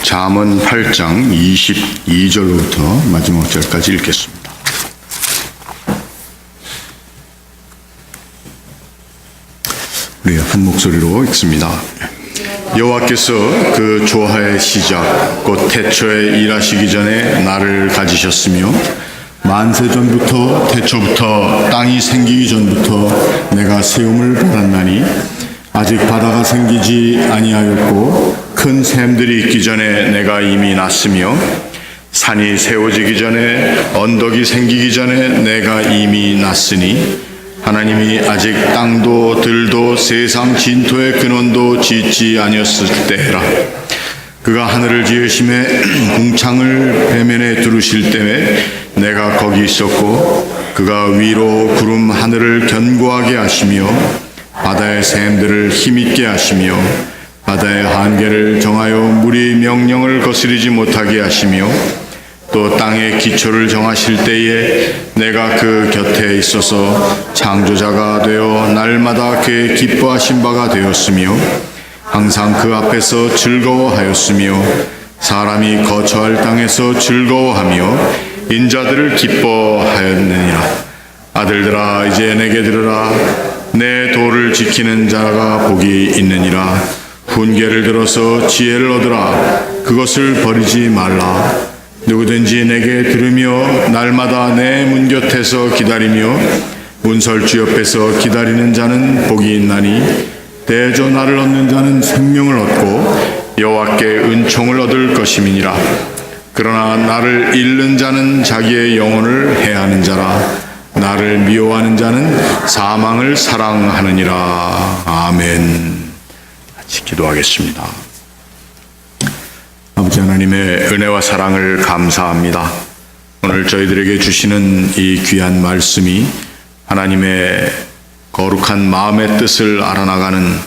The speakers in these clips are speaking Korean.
잠언 8장 22절부터 마지막 절까지 읽겠습니다. 우리 한 목소리로 읽습니다. 여호와께서 그 조화의 시작 곧 태초에 일하시기 전에 나를 가지셨으며 만세 전부터 태초부터 땅이 생기기 전부터 내가 세움을 받았나니 아직 바다가 생기지 아니하였고 큰 샘들이 있기 전에 내가 이미 났으며 산이 세워지기 전에 언덕이 생기기 전에 내가 이미 났으니 하나님이 아직 땅도 들도 세상 진토의 근원도 짓지 아니었을 때라. 그가 하늘을 지으심에 궁창을 배면에 두르실 때에 내가 거기 있었고 그가 위로 구름 하늘을 견고하게 하시며 바다의 샘들을 힘있게 하시며 바다의 한계를 정하여 물이 명령을 거스르지 못하게 하시며 또 땅의 기초를 정하실 때에 내가 그 곁에 있어서 창조자가 되어 날마다 그의 기뻐하신 바가 되었으며 항상 그 앞에서 즐거워하였으며 사람이 거처할 땅에서 즐거워하며 인자들을 기뻐하였느니라. 아들들아 이제 내게 들으라. 내 도를 지키는 자가 복이 있느니라. 훈계를 들어서 지혜를 얻으라. 그것을 버리지 말라. 누구든지 내게 들으며 날마다 내 문 곁에서 기다리며 문설주 옆에서 기다리는 자는 복이 있나니 대저 나를 얻는 자는 생명을 얻고 여호와께 은총을 얻을 것임이니라. 그러나 나를 잃는 자는 자기의 영혼을 해하는 자라. 나를 미워하는 자는 사망을 사랑하느니라. 아멘. 같이 기도하겠습니다. 아버지 하나님의 은혜와 사랑을 감사합니다. 오늘 저희들에게 주시는 이 귀한 말씀이 하나님의 거룩한 마음의 뜻을 알아나가는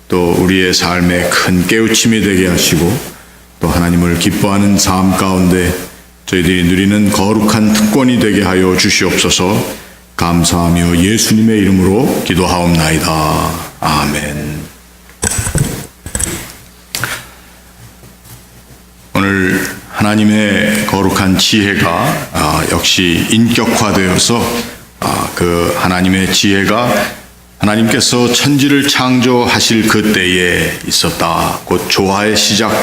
또 우리의 삶에 큰 깨우침이 되게 하시고 또 하나님을 기뻐하는 삶 가운데 저희들이 누리는 거룩한 특권이 되게 하여 주시옵소서. 감사하며 예수님의 이름으로 기도하옵나이다. 아멘. 오늘 하나님의 거룩한 지혜가 역시 인격화되어서 그 하나님의 지혜가 하나님께서 천지를 창조하실 그때에 있었다. 곧 조화의 시작,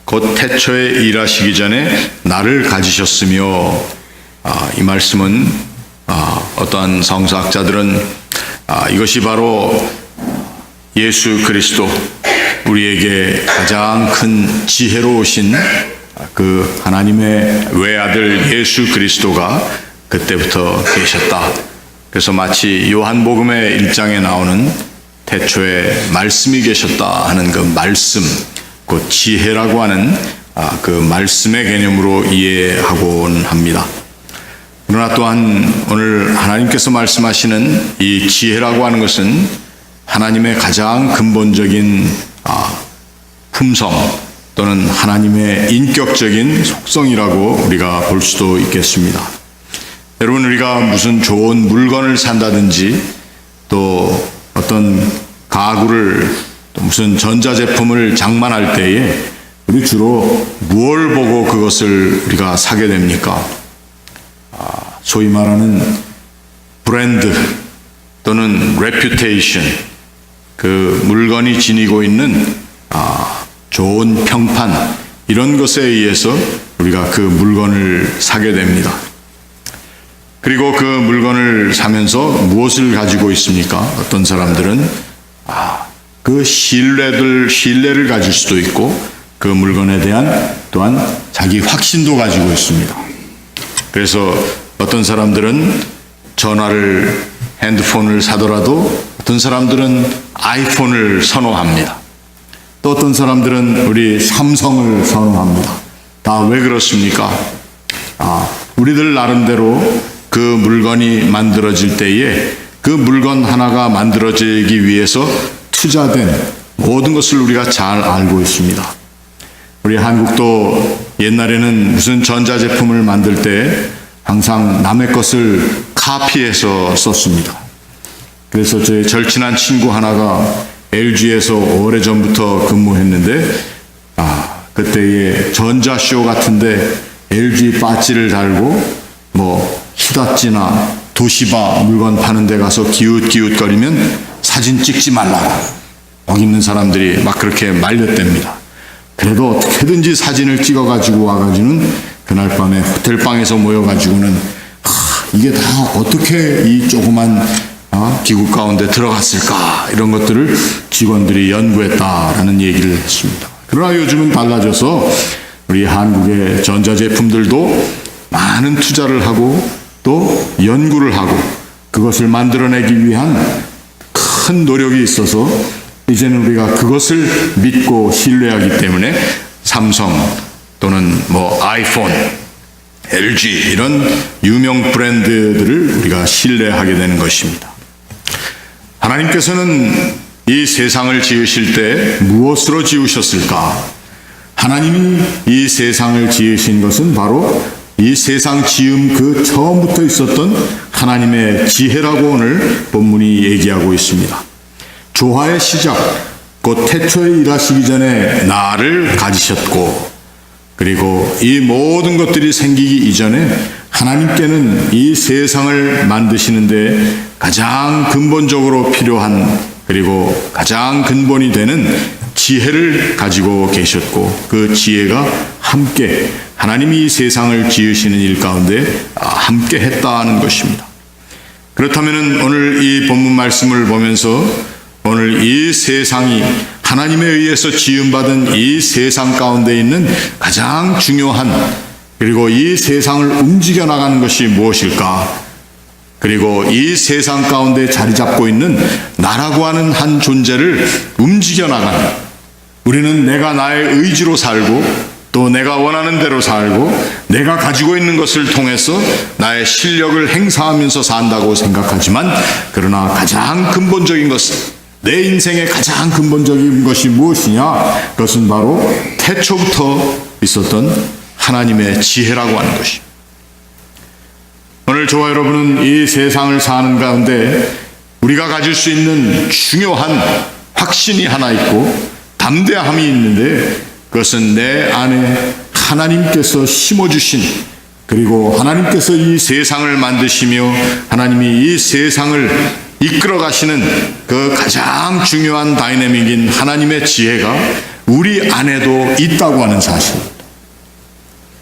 곧 태초에 일하시기 전에 나를 가지셨으며 이 말씀은 어떠한 성서학자들은 이것이 바로 예수 그리스도 우리에게 가장 큰 지혜로우신 그 하나님의 외아들 예수 그리스도가 그때부터 계셨다. 그래서 마치 요한복음의 1장에 나오는 태초에 말씀이 계셨다 하는 그 말씀, 그 지혜라고 하는 그 말씀의 개념으로 이해하곤 합니다. 그러나 또한 오늘 하나님께서 말씀하시는 이 지혜라고 하는 것은 하나님의 가장 근본적인 품성 또는 하나님의 인격적인 속성이라고 우리가 볼 수도 있겠습니다. 여러분, 우리가 무슨 좋은 물건을 산다든지 또 어떤 가구를 또 무슨 전자제품을 장만할 때에 우리 주로 무엇을 보고 그것을 우리가 사게 됩니까? 소위 말하는 브랜드 또는 레퓨테이션, 그 물건이 지니고 있는 좋은 평판, 이런 것에 의해서 우리가 그 물건을 사게 됩니다. 그리고 그 물건을 사면서 무엇을 가지고 있습니까? 어떤 사람들은 그 신뢰를 가질 수도 있고 그 물건에 대한 또한 자기 확신도 가지고 있습니다. 그래서 어떤 사람들은 핸드폰을 사더라도 어떤 사람들은 아이폰을 선호합니다. 또 어떤 사람들은 우리 삼성을 선호합니다. 다 왜 그렇습니까? 우리들 나름대로 그 물건이 만들어질 때에 그 물건 하나가 만들어지기 위해서 투자된 모든 것을 우리가 잘 알고 있습니다. 우리 한국도 옛날에는 무슨 전자제품을 만들 때 항상 남의 것을 카피해서 썼습니다. 그래서 제 절친한 친구 하나가 LG에서 오래전부터 근무했는데 그때의 전자쇼 같은데 LG 배지를 달고 히다찌나 도시바 물건 파는 데 가서 기웃기웃거리면 사진 찍지 말라고 거기 있는 사람들이 막 그렇게 말렸답니다. 그래도 어떻게든지 사진을 찍어가지고 와가지고는 그날 밤에 호텔방에서 모여가지고는 이게 다 어떻게 이 조그만 기구 가운데 들어갔을까 이런 것들을 직원들이 연구했다라는 얘기를 했습니다. 그러나 요즘은 달라져서 우리 한국의 전자제품들도 많은 투자를 하고 또 연구를 하고 그것을 만들어내기 위한 큰 노력이 있어서 이제는 우리가 그것을 믿고 신뢰하기 때문에 삼성 또는 아이폰, LG 이런 유명 브랜드들을 우리가 신뢰하게 되는 것입니다. 하나님께서는 이 세상을 지으실 때 무엇으로 지으셨을까? 하나님이 이 세상을 지으신 것은 바로 이 세상 지음 그 처음부터 있었던 하나님의 지혜라고 오늘 본문이 얘기하고 있습니다. 조화의 시작, 곧 태초에 일하시기 전에 나를 가지셨고 그리고 이 모든 것들이 생기기 이전에 하나님께는 이 세상을 만드시는데 가장 근본적으로 필요한 그리고 가장 근본이 되는 지혜를 가지고 계셨고 그 지혜가 함께 하나님이 이 세상을 지으시는 일 가운데 함께 했다는 것입니다. 그렇다면 오늘 이 본문 말씀을 보면서 오늘 이 세상이 하나님에 의해서 지음받은 이 세상 가운데 있는 가장 중요한 그리고 이 세상을 움직여 나가는 것이 무엇일까? 그리고 이 세상 가운데 자리 잡고 있는 나라고 하는 한 존재를 움직여 나가는 우리는 내가 나의 의지로 살고 또 내가 원하는 대로 살고 내가 가지고 있는 것을 통해서 나의 실력을 행사하면서 산다고 생각하지만 그러나 가장 근본적인 것은 내 인생의 가장 근본적인 것이 무엇이냐? 그것은 바로 태초부터 있었던 하나님의 지혜라고 하는 것입니다. 오늘 저와 여러분은 이 세상을 사는 가운데 우리가 가질 수 있는 중요한 확신이 하나 있고 담대함이 있는데 그것은 내 안에 하나님께서 심어주신 그리고 하나님께서 이 세상을 만드시며 하나님이 이 세상을 이끌어 가시는 그 가장 중요한 다이내믹인 하나님의 지혜가 우리 안에도 있다고 하는 사실입니다.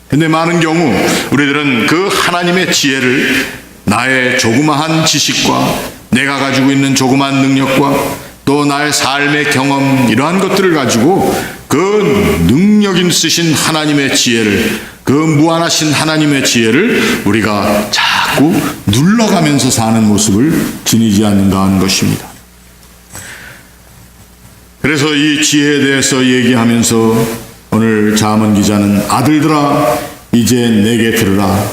근데 많은 경우 우리들은 그 하나님의 지혜를 나의 조그마한 지식과 내가 가지고 있는 조그마한 능력과 또 나의 삶의 경험 이러한 것들을 가지고 그 능력 있으신 하나님의 지혜를 그 무한하신 하나님의 지혜를 우리가 자꾸 눌러가면서 사는 모습을 지니지 않는가 하는 것입니다. 그래서 이 지혜에 대해서 얘기하면서 오늘 잠언 기자는 아들들아 이제 내게 들으라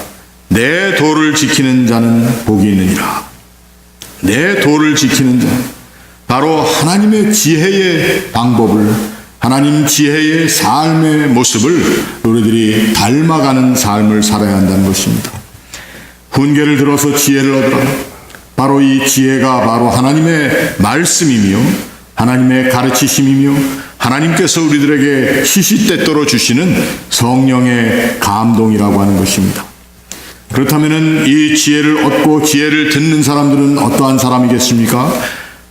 내 도를 지키는 자는 복이 있느니라. 내 도를 지키는 자 바로 하나님의 지혜의 방법을 하나님 지혜의 삶의 모습을 우리들이 닮아가는 삶을 살아야 한다는 것입니다. 훈계를 들어서 지혜를 얻으라. 바로 이 지혜가 바로 하나님의 말씀이며 하나님의 가르치심이며 하나님께서 우리들에게 시시때때로 주시는 성령의 감동이라고 하는 것입니다. 그렇다면 이 지혜를 얻고 지혜를 듣는 사람들은 어떠한 사람이겠습니까?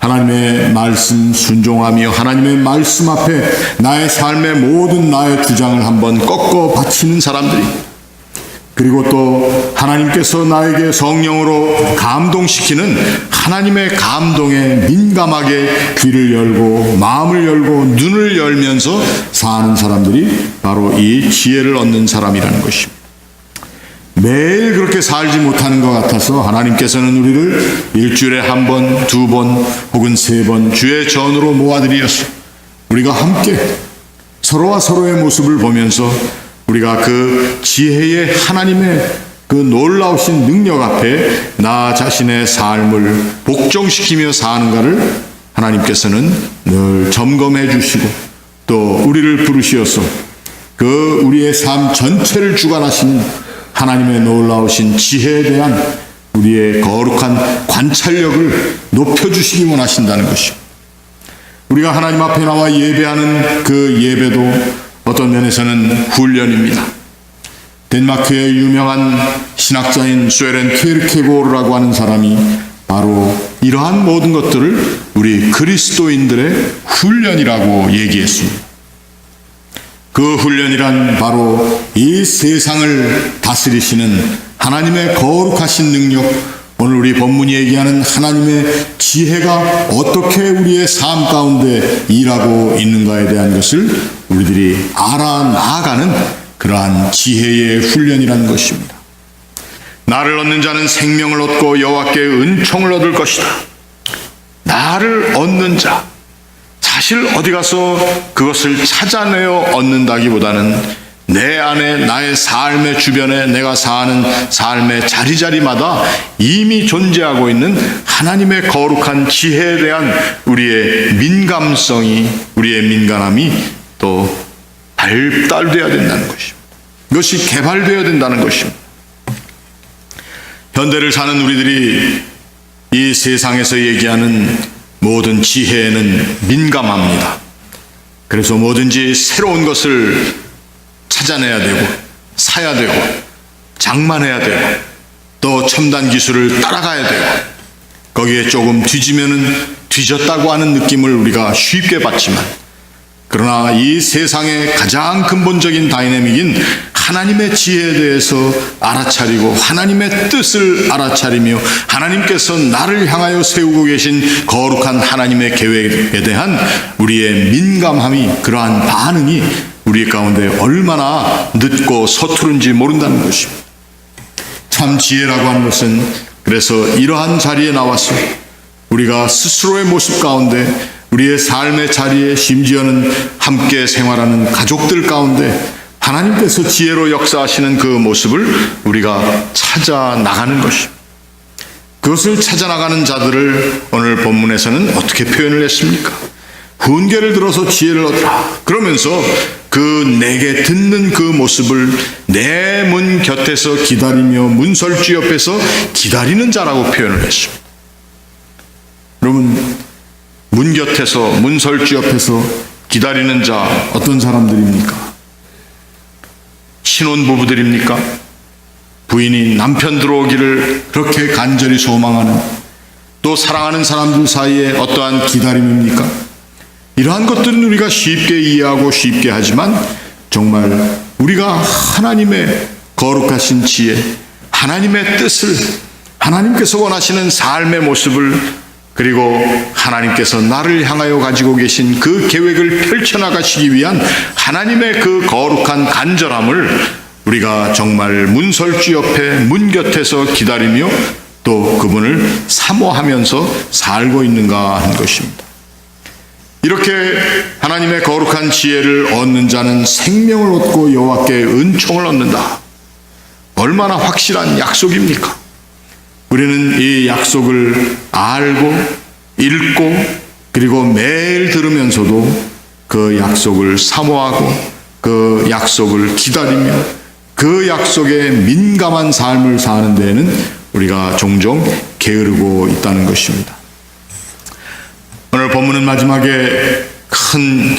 하나님의 말씀 순종하며 하나님의 말씀 앞에 나의 삶의 모든 나의 주장을 한번 꺾어 바치는 사람들이 그리고 또 하나님께서 나에게 성령으로 감동시키는 하나님의 감동에 민감하게 귀를 열고 마음을 열고 눈을 열면서 사는 사람들이 바로 이 지혜를 얻는 사람이라는 것입니다. 매일 그렇게 살지 못하는 것 같아서 하나님께서는 우리를 일주일에 한 번, 두 번 혹은 세 번 주의 전으로 모아드리었어. 우리가 함께 서로와 서로의 모습을 보면서 우리가 그 지혜의 하나님의 그 놀라우신 능력 앞에 나 자신의 삶을 복종시키며 사는가를 하나님께서는 늘 점검해 주시고 또 우리를 부르시어서 그 우리의 삶 전체를 주관하시는 하나님의 놀라우신 지혜에 대한 우리의 거룩한 관찰력을 높여주시기 원하신다는 것입니다. 우리가 하나님 앞에 나와 예배하는 그 예배도 어떤 면에서는 훈련입니다. 덴마크의 유명한 신학자인 쇠렌 키르케고르라고 하는 사람이 바로 이러한 모든 것들을 우리 그리스도인들의 훈련이라고 얘기했습니다. 그 훈련이란 바로 이 세상을 다스리시는 하나님의 거룩하신 능력, 오늘 우리 본문이 얘기하는 하나님의 지혜가 어떻게 우리의 삶 가운데 일하고 있는가에 대한 것을 우리들이 알아나가는 그러한 지혜의 훈련이라는 것입니다. 나를 얻는 자는 생명을 얻고 여호와께 은총을 얻을 것이다. 나를 얻는 자, 사실 어디 가서 그것을 찾아내어 얻는다기보다는 내 안에, 나의 삶의 주변에, 내가 사는 삶의 자리자리마다 이미 존재하고 있는 하나님의 거룩한 지혜에 대한 우리의 민감성이, 우리의 민감함이 또 발달되어야 된다는 것입니다. 이것이 개발되어야 된다는 것입니다. 현대를 사는 우리들이 이 세상에서 얘기하는 모든 지혜에는 민감합니다. 그래서 뭐든지 새로운 것을 찾아내야 되고, 사야 되고, 장만해야 되고, 또 첨단 기술을 따라가야 되고, 거기에 조금 뒤지면은 뒤졌다고 하는 느낌을 우리가 쉽게 받지만, 그러나 이 세상의 가장 근본적인 다이내믹인 하나님의 지혜에 대해서 알아차리고 하나님의 뜻을 알아차리며 하나님께서 나를 향하여 세우고 계신 거룩한 하나님의 계획에 대한 우리의 민감함이, 그러한 반응이 우리 가운데 얼마나 늦고 서투른지 모른다는 것입니다. 참 지혜라고 하는 것은 그래서 이러한 자리에 나와서 우리가 스스로의 모습 가운데, 우리의 삶의 자리에, 심지어는 함께 생활하는 가족들 가운데 하나님께서 지혜로 역사하시는 그 모습을 우리가 찾아 나가는 것입니다. 그것을 찾아 나가는 자들을 오늘 본문에서는 어떻게 표현을 했습니까? 훈계를 들어서 지혜를 얻으라. 그러면서 그 내게 듣는 그 모습을 내 문 곁에서 기다리며 문설주 옆에서 기다리는 자라고 표현을 했습니다. 여러분, 문 곁에서, 문설주 옆에서 기다리는 자 어떤 사람들입니까? 신혼부부들입니까? 부인이 남편 들어오기를 그렇게 간절히 소망하는, 또 사랑하는 사람들 사이에 어떠한 기다림입니까? 이러한 것들은 우리가 쉽게 이해하고 쉽게 하지만 정말 우리가 하나님의 거룩하신 지혜, 하나님의 뜻을, 하나님께서 원하시는 삶의 모습을, 그리고 하나님께서 나를 향하여 가지고 계신 그 계획을 펼쳐나가시기 위한 하나님의 그 거룩한 간절함을 우리가 정말 문설주 옆에, 문 곁에서 기다리며 또 그분을 사모하면서 살고 있는가 하는 것입니다. 이렇게 하나님의 거룩한 지혜를 얻는 자는 생명을 얻고 여호와께 은총을 얻는다. 얼마나 확실한 약속입니까? 우리는 이 약속을 알고 읽고 그리고 매일 들으면서도 그 약속을 사모하고 그 약속을 기다리며 그 약속에 민감한 삶을 사는 데에는 우리가 종종 게으르고 있다는 것입니다. 오늘 본문은 마지막에 큰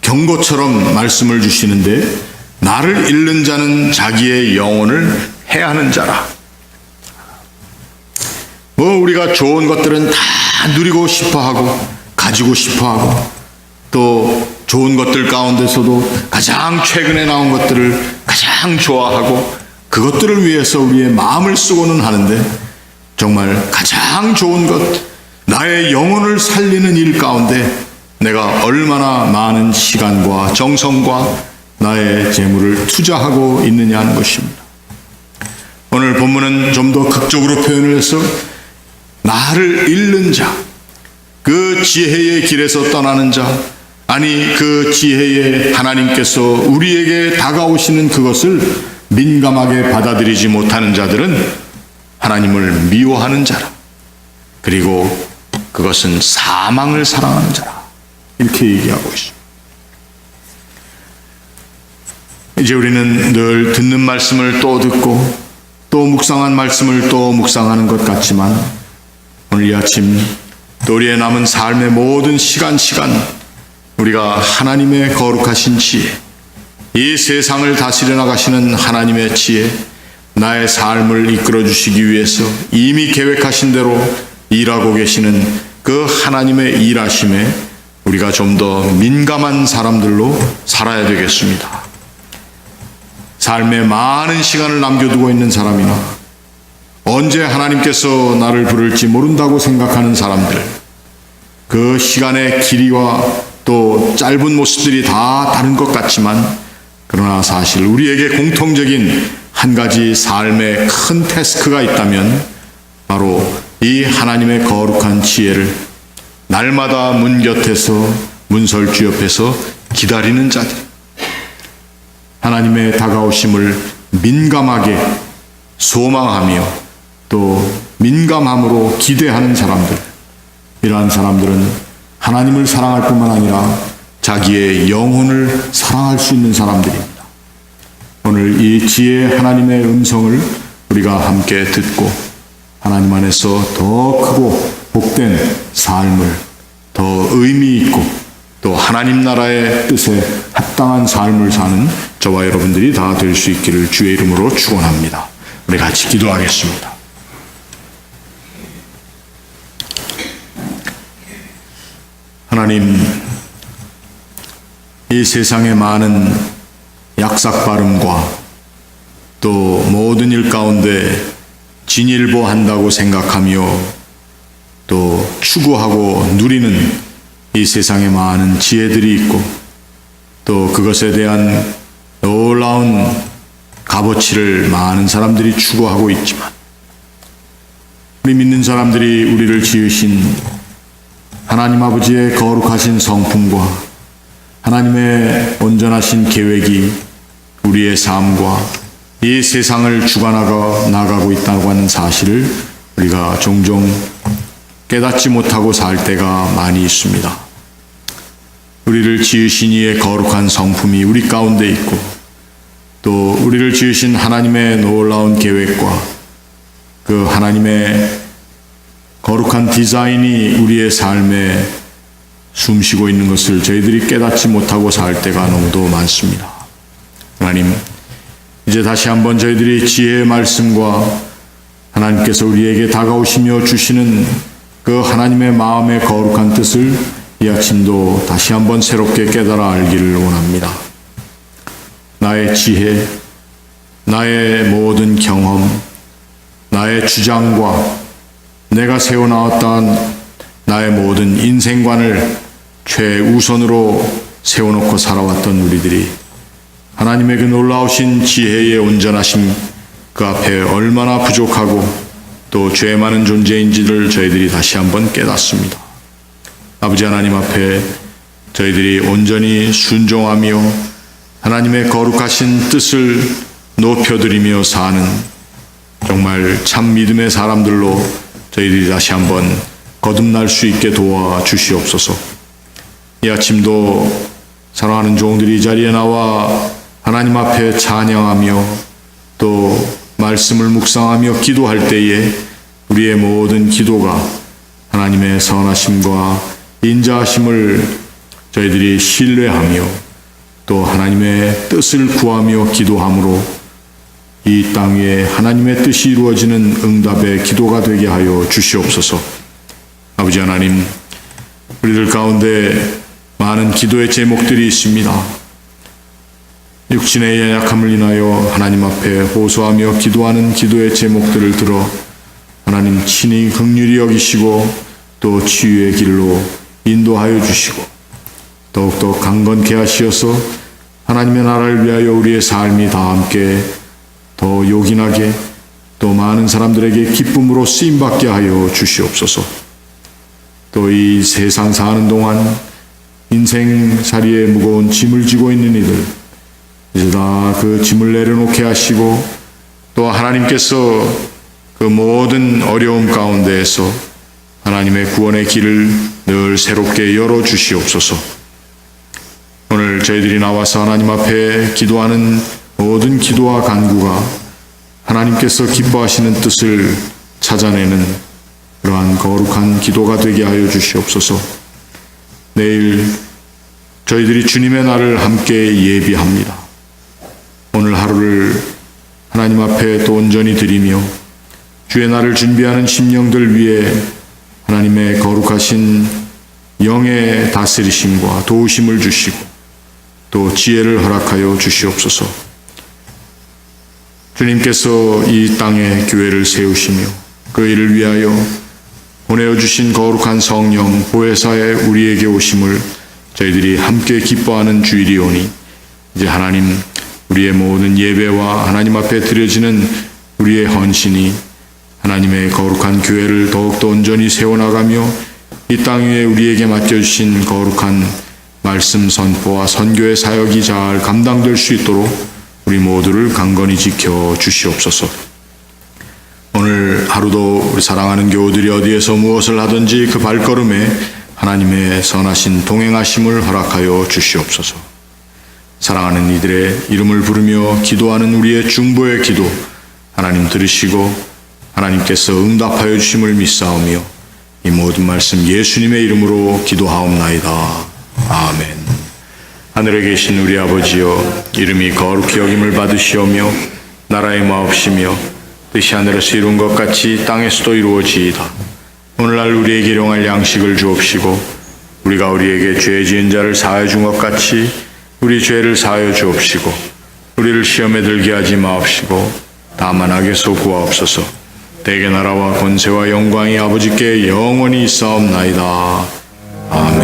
경고처럼 말씀을 주시는데, 나를 잃는 자는 자기의 영혼을 해하는 자라. 우리가 좋은 것들은 다 누리고 싶어하고 가지고 싶어하고, 또 좋은 것들 가운데서도 가장 최근에 나온 것들을 가장 좋아하고 그것들을 위해서 우리의 마음을 쓰고는 하는데, 정말 가장 좋은 것, 나의 영혼을 살리는 일 가운데 내가 얼마나 많은 시간과 정성과 나의 재물을 투자하고 있느냐 하는 것입니다. 오늘 본문은 좀 더 극적으로 표현을 해서 나를 잃는 자, 그 지혜의 길에서 떠나는 자, 아니 그 지혜의 하나님께서 우리에게 다가오시는 그것을 민감하게 받아들이지 못하는 자들은 하나님을 미워하는 자라. 그리고 그것은 사망을 사랑하는 자라. 이렇게 얘기하고 있습니다. 이제 우리는 늘 듣는 말씀을 또 듣고 또 묵상한 말씀을 또 묵상하는 것 같지만, 오늘 이 아침 또 우리의 남은 삶의 모든 시간 우리가 하나님의 거룩하신 지혜, 이 세상을 다스려 나가시는 하나님의 지혜, 나의 삶을 이끌어 주시기 위해서 이미 계획하신 대로 일하고 계시는 그 하나님의 일하심에 우리가 좀 더 민감한 사람들로 살아야 되겠습니다. 삶에 많은 시간을 남겨두고 있는 사람이나 언제 하나님께서 나를 부를지 모른다고 생각하는 사람들, 그 시간의 길이와 또 짧은 모습들이 다 다른 것 같지만 그러나 사실 우리에게 공통적인 한 가지 삶의 큰 태스크가 있다면 바로 이 하나님의 거룩한 지혜를 날마다 문 곁에서 문설주 옆에서 기다리는 자들, 하나님의 다가오심을 민감하게 소망하며 또 민감함으로 기대하는 사람들, 이러한 사람들은 하나님을 사랑할 뿐만 아니라 자기의 영혼을 사랑할 수 있는 사람들입니다. 오늘 이 지혜의 하나님의 음성을 우리가 함께 듣고 하나님 안에서 더 크고 복된 삶을, 더 의미 있고 또 하나님 나라의 뜻에 합당한 삶을 사는 저와 여러분들이 다 될 수 있기를 주의 이름으로 축원합니다. 우리 같이 기도하겠습니다. 하나님, 이 세상의 많은 약삭발음과 또 모든 일 가운데 진일보한다고 생각하며 또 추구하고 누리는 이 세상에 많은 지혜들이 있고 또 그것에 대한 놀라운 값어치를 많은 사람들이 추구하고 있지만 우리 믿는 사람들이 우리를 지으신 하나님 아버지의 거룩하신 성품과 하나님의 온전하신 계획이 우리의 삶과 이 세상을 나가고 있다고 하는 사실을 우리가 종종 깨닫지 못하고 살 때가 많이 있습니다. 우리를 지으신 이의 거룩한 성품이 우리 가운데 있고 또 우리를 지으신 하나님의 놀라운 계획과 그 하나님의 거룩한 디자인이 우리의 삶에 숨쉬고 있는 것을 저희들이 깨닫지 못하고 살 때가 너무도 많습니다. 하나님, 이제 다시 한번 저희들이 지혜의 말씀과 하나님께서 우리에게 다가오시며 주시는 그 하나님의 마음의 거룩한 뜻을 이 아침도 다시 한번 새롭게 깨달아 알기를 원합니다. 나의 지혜, 나의 모든 경험, 나의 주장과 내가 세워나왔던 나의 모든 인생관을 최우선으로 세워놓고 살아왔던 우리들이 하나님의 그 놀라우신 지혜의 온전하심 그 앞에 얼마나 부족하고 또 죄 많은 존재인지를 저희들이 다시 한번 깨닫습니다. 아버지 하나님 앞에 저희들이 온전히 순종하며 하나님의 거룩하신 뜻을 높여드리며 사는 정말 참 믿음의 사람들로 저희들이 다시 한번 거듭날 수 있게 도와주시옵소서. 이 아침도 사랑하는 종들이 이 자리에 나와 하나님 앞에 찬양하며 또 말씀을 묵상하며 기도할 때에 우리의 모든 기도가 하나님의 선하심과 인자하심을 저희들이 신뢰하며 또 하나님의 뜻을 구하며 기도함으로 이 땅 위에 하나님의 뜻이 이루어지는 응답의 기도가 되게 하여 주시옵소서. 아버지 하나님, 우리들 가운데 많은 기도의 제목들이 있습니다. 육신의 연약함을 인하여 하나님 앞에 호소하며 기도하는 기도의 제목들을 들어 하나님 친히 긍휼히 여기시고 또 치유의 길로 인도하여 주시고 더욱더 강건케 하시어서 하나님의 나라를 위하여 우리의 삶이 다 함께 더 요긴하게 또 많은 사람들에게 기쁨으로 쓰임받게 하여 주시옵소서. 또 이 세상 사는 동안 인생살이에 무거운 짐을 지고 있는 이들 이제 다 그 짐을 내려놓게 하시고 또 하나님께서 그 모든 어려움 가운데에서 하나님의 구원의 길을 늘 새롭게 열어주시옵소서. 오늘 저희들이 나와서 하나님 앞에 기도하는 모든 기도와 간구가 하나님께서 기뻐하시는 뜻을 찾아내는 그러한 거룩한 기도가 되게 하여 주시옵소서. 내일 저희들이 주님의 날을 함께 예비합니다. 오늘 하루를 하나님 앞에 또 온전히 드리며 주의 날을 준비하는 심령들 위해 하나님의 거룩하신 영의 다스리심과 도우심을 주시고 또 지혜를 허락하여 주시옵소서. 주님께서 이 땅에 교회를 세우시며 그 일을 위하여 보내어 주신 거룩한 성령 보혜사에 우리에게 오심을 저희들이 함께 기뻐하는 주일이오니 이제 하나님 우리의 모든 예배와 하나님 앞에 드려지는 우리의 헌신이 하나님의 거룩한 교회를 더욱더 온전히 세워나가며 이 땅 위에 우리에게 맡겨주신 거룩한 말씀 선포와 선교의 사역이 잘 감당될 수 있도록 우리 모두를 강건히 지켜 주시옵소서. 오늘 하루도 우리 사랑하는 교우들이 어디에서 무엇을 하든지 그 발걸음에 하나님의 선하신 동행하심을 허락하여 주시옵소서. 사랑하는 이들의 이름을 부르며 기도하는 우리의 중보의 기도 하나님 들으시고 하나님께서 응답하여 주심을 믿사오며 이 모든 말씀 예수님의 이름으로 기도하옵나이다. 아멘. 하늘에 계신 우리 아버지여, 이름이 거룩히 여김을 받으시오며 나라의 마옵시며 뜻이 하늘에서 이룬 것 같이 땅에서도 이루어지이다. 오늘날 우리에게 일용할 양식을 주옵시고 우리가 우리에게 죄 지은 자를 사하여 준 것 같이 우리 죄를 사하여 주옵시고 우리를 시험에 들게 하지 마옵시고 다만 악에서 구하옵소서. 대개 나라와 권세와 영광이 아버지께 영원히 있사옵나이다. 아멘.